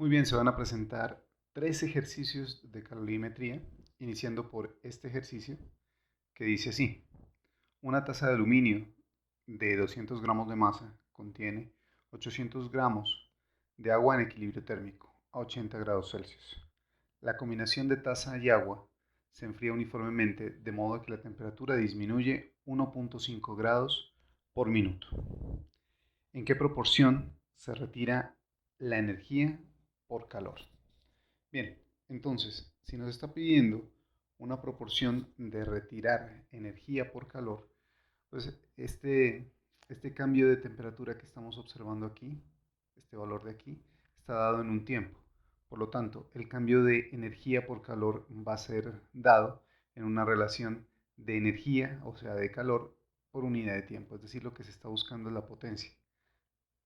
Muy bien, se van a presentar tres ejercicios de calorimetría, iniciando por este ejercicio que dice así. Una taza de aluminio de 200 gramos de masa contiene 800 gramos de agua en equilibrio térmico a 80 grados Celsius. La combinación de taza y agua se enfría uniformemente de modo que la temperatura disminuye 1.5 grados por minuto. ¿En qué proporción se retira la energía por calor? Bien, entonces, si nos está pidiendo una proporción de retirar energía por calor, pues este cambio de temperatura que estamos observando aquí, este valor de aquí, está dado en un tiempo. Por lo tanto, el cambio de energía por calor va a ser dado en una relación de energía, o sea, de calor, por unidad de tiempo. Es decir, lo que se está buscando es la potencia.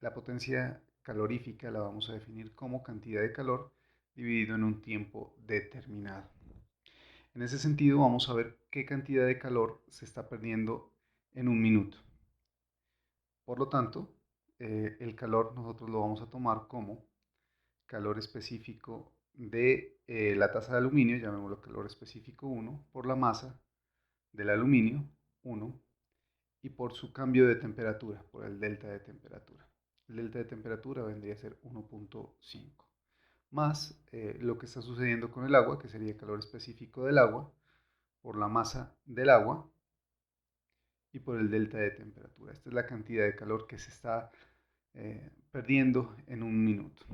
La potencia calorífica la vamos a definir como cantidad de calor dividido en un tiempo determinado. En ese sentido, vamos a ver qué cantidad de calor se está perdiendo en un minuto. Por lo tanto, el calor nosotros lo vamos a tomar como calor específico de la taza de aluminio, llamémoslo calor específico 1, por la masa del aluminio 1 y por su cambio de temperatura, por el delta de temperatura. El delta de temperatura vendría a ser 1.5, más lo que está sucediendo con el agua, que sería el calor específico del agua, por la masa del agua y por el delta de temperatura. Esta es la cantidad de calor que se está perdiendo en un minuto.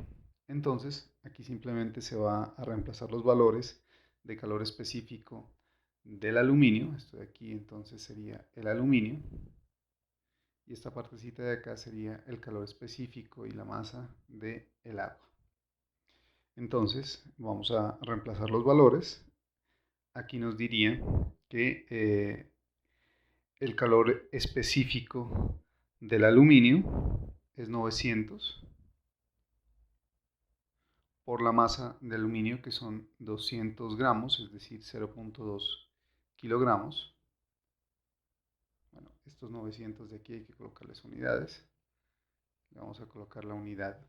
Entonces, aquí simplemente se va a reemplazar los valores de calor específico del aluminio. Esto de aquí entonces sería el aluminio. Y esta partecita de acá sería el calor específico y la masa del agua. Entonces, vamos a reemplazar los valores. Aquí nos diría que el calor específico del aluminio es 900 por la masa de aluminio, que son 200 gramos, es decir, 0.2 kilogramos. Bueno, estos 900 de aquí hay que colocarles unidades. Le vamos a colocar la unidad,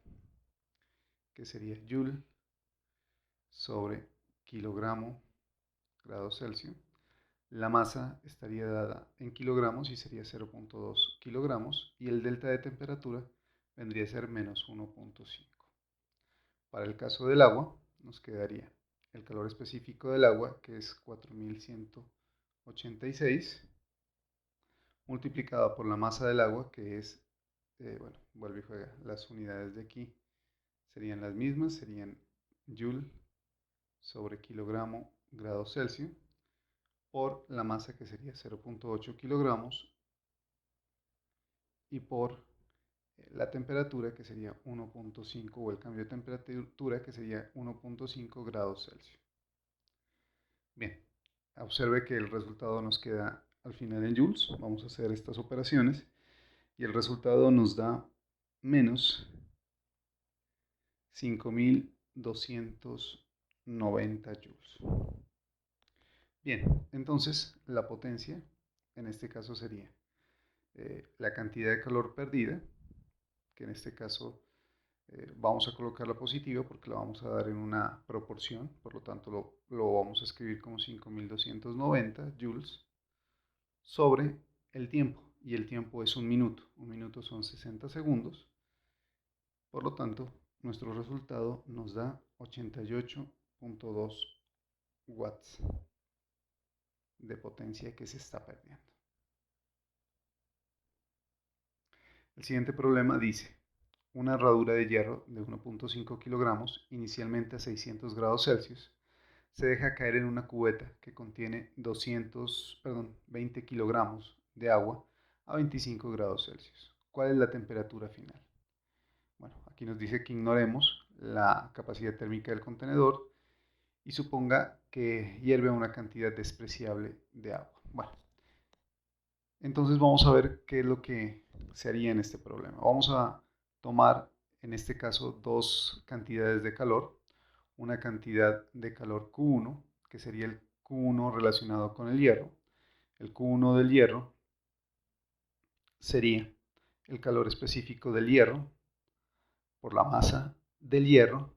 que sería joule sobre kilogramo grado Celsius. La masa estaría dada en kilogramos y sería 0.2 kilogramos, y el delta de temperatura vendría a ser menos 1.5. Para el caso del agua, nos quedaría el calor específico del agua, que es 4186, multiplicado por la masa del agua, que es, bueno, vuelve y juega, las unidades de aquí serían las mismas, serían joule sobre kilogramo grado Celsius, por la masa, que sería 0.8 kilogramos, y por la temperatura, que sería 1.5, o el cambio de temperatura, que sería 1.5 grados Celsius. Bien, observe que el resultado nos queda al final en joules. Vamos a hacer estas operaciones y el resultado nos da menos 5290 joules. Bien, entonces la potencia en este caso sería la cantidad de calor perdida, que en este caso vamos a colocarla positiva porque la vamos a dar en una proporción, por lo tanto lo vamos a escribir como 5290 joules sobre el tiempo, y el tiempo es un minuto son 60 segundos, por lo tanto nuestro resultado nos da 88.2 watts de potencia que se está perdiendo. El siguiente problema dice: una herradura de hierro de 1.5 kilogramos, inicialmente a 600 grados Celsius, se deja caer en una cubeta que contiene 20 kilogramos de agua a 25 grados Celsius. ¿Cuál es la temperatura final? Bueno, aquí nos dice que ignoremos la capacidad térmica del contenedor y suponga que hierve una cantidad despreciable de agua. Bueno, entonces vamos a ver qué es lo que se haría en este problema. Vamos a tomar en este caso dos cantidades de calor. Una cantidad de calor Q1, que sería el Q1 relacionado con el hierro. El Q1 del hierro sería el calor específico del hierro por la masa del hierro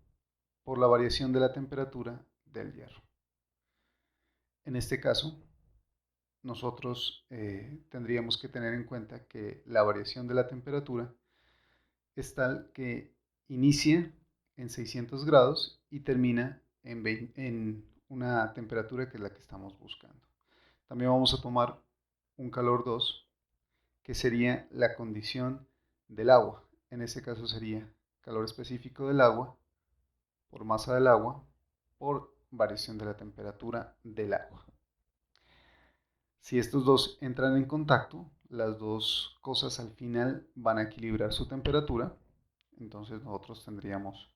por la variación de la temperatura del hierro. En este caso, nosotros tendríamos que tener en cuenta que la variación de la temperatura es tal que inicia en 600 grados y termina en una temperatura que es la que estamos buscando. También vamos a tomar un calor 2, que sería la condición del agua. En este caso sería calor específico del agua por masa del agua por variación de la temperatura del agua. Si estos dos entran en contacto, las dos cosas al final van a equilibrar su temperatura. Entonces nosotros tendríamos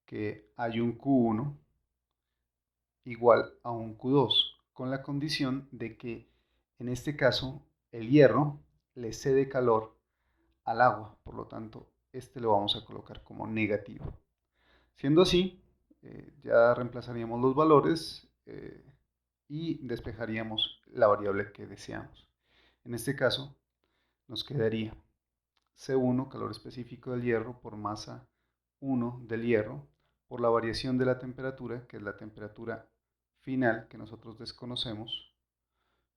que hay un Q1 igual a un Q2, con la condición de que en este caso el hierro le cede calor al agua, por lo tanto este lo vamos a colocar como negativo. Siendo así, ya reemplazaríamos los valores y despejaríamos la variable que deseamos. En este caso nos quedaría C1, calor específico del hierro, por masa 1 del hierro, por la variación de la temperatura, que es la temperatura final que nosotros desconocemos,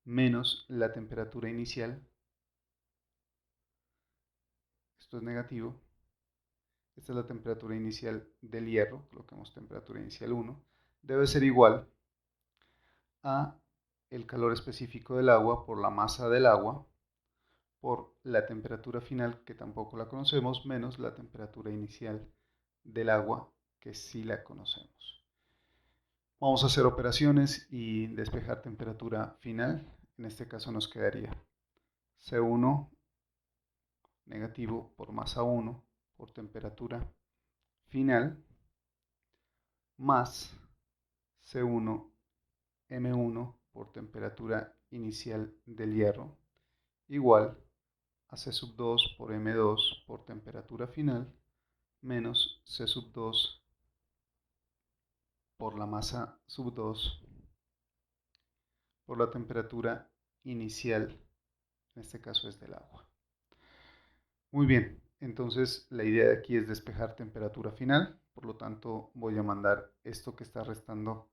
menos la temperatura inicial, esto es negativo, esta es la temperatura inicial del hierro, coloquemos temperatura inicial 1, debe ser igual a el calor específico del agua por la masa del agua, por la temperatura final, que tampoco la conocemos, menos la temperatura inicial del agua, que sí la conocemos. Vamos a hacer operaciones y despejar temperatura final. En este caso nos quedaría C1 negativo por masa 1 por temperatura final más C1 M1 por temperatura inicial del hierro igual a C sub 2 por M2 por temperatura final menos C sub 2 por la masa sub 2 por la temperatura inicial, en este caso es del agua. Muy bien, entonces la idea de aquí es despejar temperatura final, por lo tanto voy a mandar esto que está restando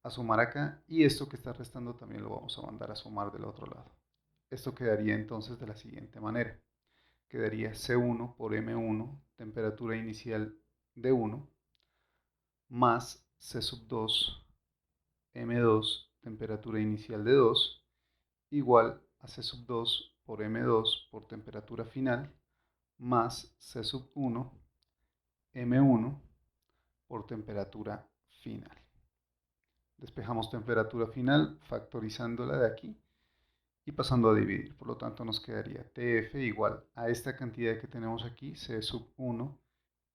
a sumar acá y esto que está restando también lo vamos a mandar a sumar del otro lado. Esto quedaría entonces de la siguiente manera. Quedaría C1 por M1, temperatura inicial de 1, más C sub 2, M2, temperatura inicial de 2, igual a C sub 2 por M2 por temperatura final, más C sub 1, M1 por temperatura final. Despejamos temperatura final factorizándola de aquí y pasando a dividir. Por lo tanto nos quedaría TF igual a esta cantidad que tenemos aquí, C sub 1,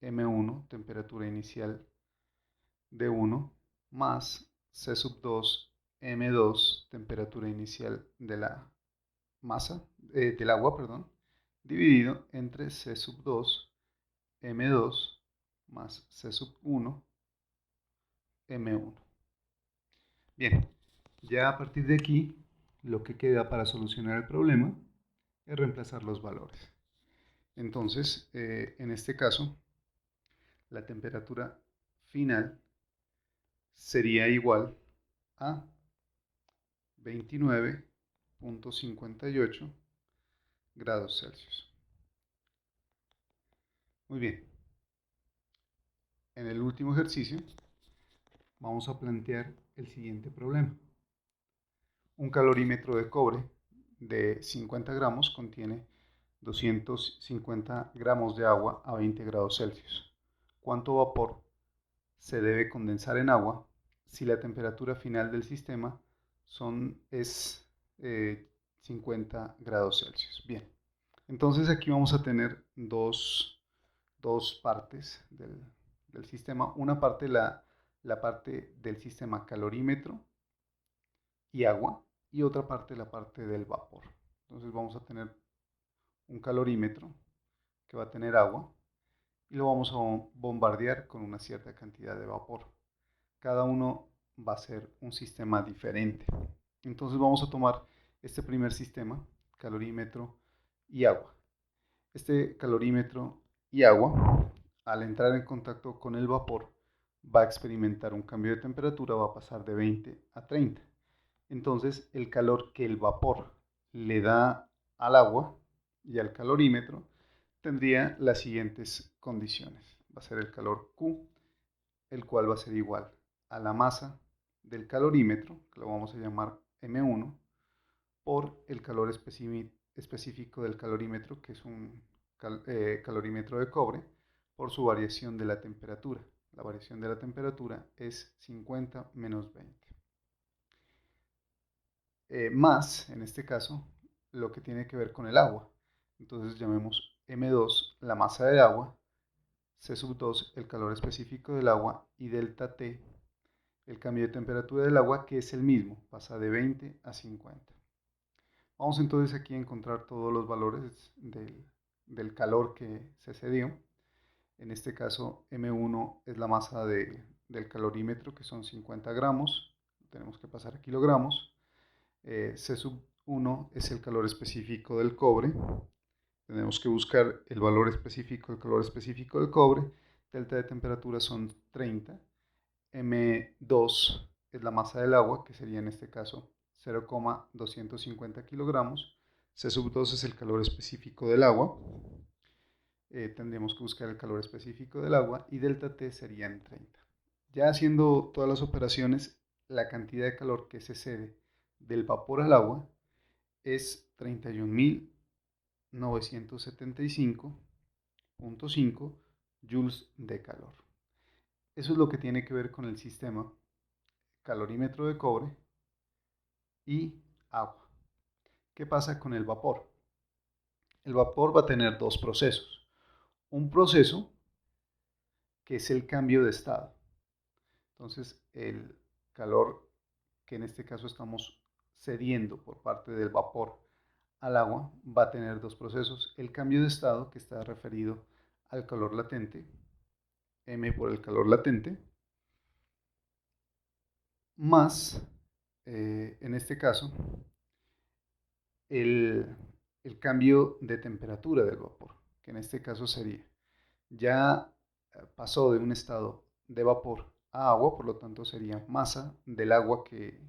M1, temperatura inicial de 1, más C sub 2, M2, temperatura inicial de la masa, del agua, perdón, dividido entre C sub 2, M2, más C sub 1, M1. Bien, ya a partir de aquí, lo que queda para solucionar el problema es reemplazar los valores. Entonces, en este caso, la temperatura final sería igual a 29.58 grados Celsius. Muy bien, en el último ejercicio vamos a plantear el siguiente problema. Un calorímetro de cobre de 50 gramos contiene 250 gramos de agua a 20 grados Celsius. ¿Cuánto vapor se debe condensar en agua si la temperatura final del sistema es 50 grados Celsius? Bien, entonces aquí vamos a tener dos partes del sistema. Una parte, la parte del sistema calorímetro y agua, y otra parte, la parte del vapor. Entonces vamos a tener un calorímetro que va a tener agua y lo vamos a bombardear con una cierta cantidad de vapor. Cada uno va a ser un sistema diferente. Entonces vamos a tomar este primer sistema, calorímetro y agua. Este calorímetro y agua, al entrar en contacto con el vapor, va a experimentar un cambio de temperatura, va a pasar de 20 a 30. Entonces, el calor que el vapor le da al agua y al calorímetro tendría las siguientes condiciones. Va a ser el calor Q, el cual va a ser igual a la masa del calorímetro, que lo vamos a llamar M1, por el calor específico del calorímetro, que es un calorímetro de cobre, por su variación de la temperatura. La variación de la temperatura es 50 menos 20. Más, en este caso, lo que tiene que ver con el agua. Entonces llamemos M2 la masa del agua, C sub 2 el calor específico del agua y delta T el cambio de temperatura del agua, que es el mismo, pasa de 20 a 50. Vamos entonces aquí a encontrar todos los valores del calor que se cedió. En este caso, M1 es la masa del calorímetro, que son 50 gramos. Tenemos que pasar a kilogramos. C sub 1 es el calor específico del cobre. Tenemos que buscar el valor específico, el calor específico del cobre. Delta de temperatura son 30. M2 es la masa del agua, que sería en este caso 0,250 kilogramos. C sub 2 es el calor específico del agua. Tendríamos que buscar el calor específico del agua y delta T serían 30. Ya haciendo todas las operaciones, la cantidad de calor que se cede del vapor al agua es 31.975.5 joules de calor. Eso es lo que tiene que ver con el sistema calorímetro de cobre y agua. ¿Qué pasa con el vapor? El vapor va a tener dos procesos. Un proceso que es el cambio de estado. Entonces, el calor que en este caso estamos cediendo por parte del vapor al agua va a tener dos procesos. El cambio de estado, que está referido al calor latente, M por el calor latente, más, en este caso, el, el cambio de temperatura del vapor, que en este caso sería, ya pasó de un estado de vapor a agua, por lo tanto sería masa del agua que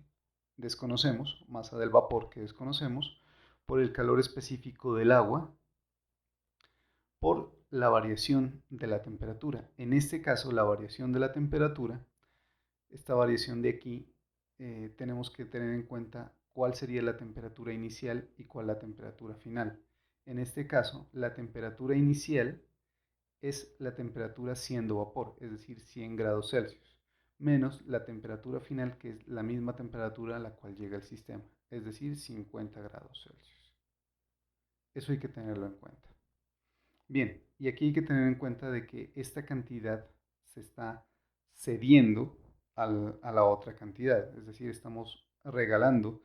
desconocemos, masa del vapor que desconocemos, por el calor específico del agua, por la variación de la temperatura. En este caso, la variación de la temperatura, esta variación de aquí, tenemos que tener en cuenta cuál sería la temperatura inicial y cuál la temperatura final. En este caso, la temperatura inicial es la temperatura siendo vapor, es decir, 100 grados Celsius, menos la temperatura final, que es la misma temperatura a la cual llega el sistema, es decir, 50 grados Celsius. Eso hay que tenerlo en cuenta. Bien, y aquí hay que tener en cuenta de que esta cantidad se está cediendo a la otra cantidad, es decir, estamos regalando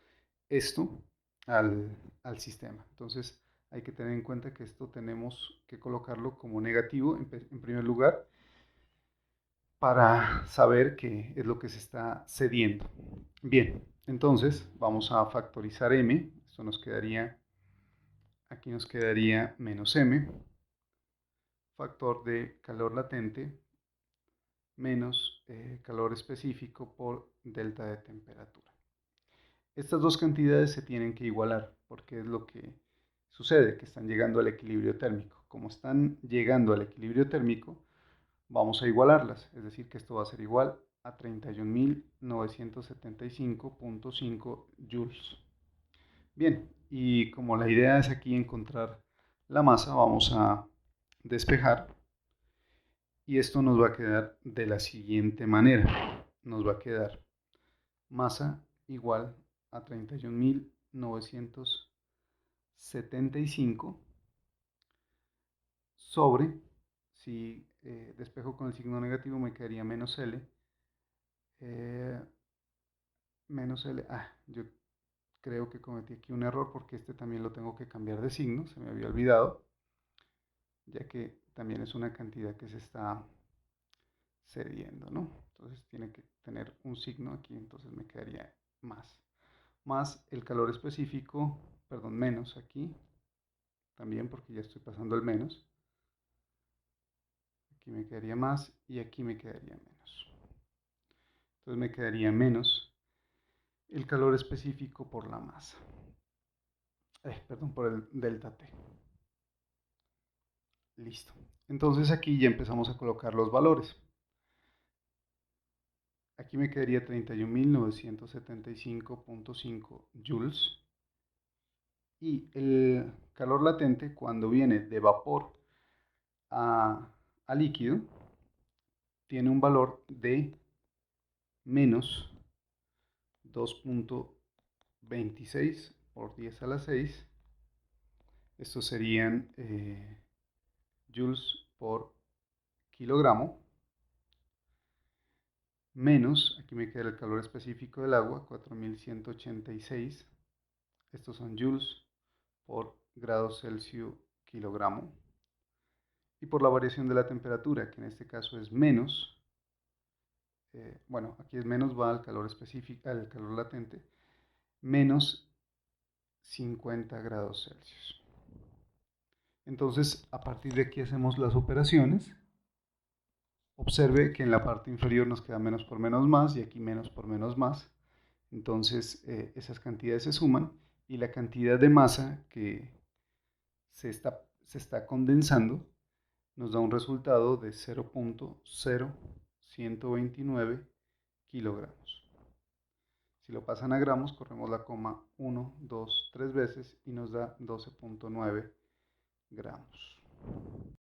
esto al sistema. Entonces hay que tener en cuenta que esto tenemos que colocarlo como negativo en primer lugar para saber qué es lo que se está cediendo. Bien, entonces vamos a factorizar m, esto nos quedaría, aquí nos quedaría menos m, factor de calor latente menos calor específico por delta de temperatura. Estas dos cantidades se tienen que igualar porque es lo que sucede, que están llegando al equilibrio térmico. Como están llegando al equilibrio térmico, vamos a igualarlas, es decir, que esto va a ser igual a 31.975.5 joules. Bien, y como la idea es aquí encontrar la masa, vamos a despejar y esto nos va a quedar de la siguiente manera. Nos va a quedar masa igual a 31.975 sobre, si despejo con el signo negativo me quedaría menos L, menos L, yo creo que cometí aquí un error porque este también lo tengo que cambiar de signo, se me había olvidado, ya que también es una cantidad que se está cediendo, ¿no? Entonces tiene que tener un signo aquí, entonces me quedaría más el calor específico, perdón, menos aquí, también porque ya estoy pasando el menos, aquí me quedaría más y aquí me quedaría menos. Entonces me quedaría menos el calor específico por la masa. Perdón, por el delta T. Listo. Entonces aquí ya empezamos a colocar los valores. Aquí me quedaría 31.975.5 joules. Y el calor latente, cuando viene de vapor a líquido, tiene un valor de menos 2.26 por 10 a la 6. Estos serían joules por kilogramo. Menos, aquí me queda el calor específico del agua, 4186. Estos son joules por grado Celsius kilogramo. Y por la variación de la temperatura, que en este caso es menos, bueno, aquí es menos va al calor específico, al calor latente, menos 50 grados Celsius. Entonces, a partir de aquí hacemos las operaciones. Observe que en la parte inferior nos queda menos por menos más y aquí menos por menos más. Entonces, esas cantidades se suman y la cantidad de masa que se está condensando nos da un resultado de 0.0129 kilogramos. Si lo pasan a gramos, corremos la coma 1, 2, 3 veces y nos da 12.9 gramos.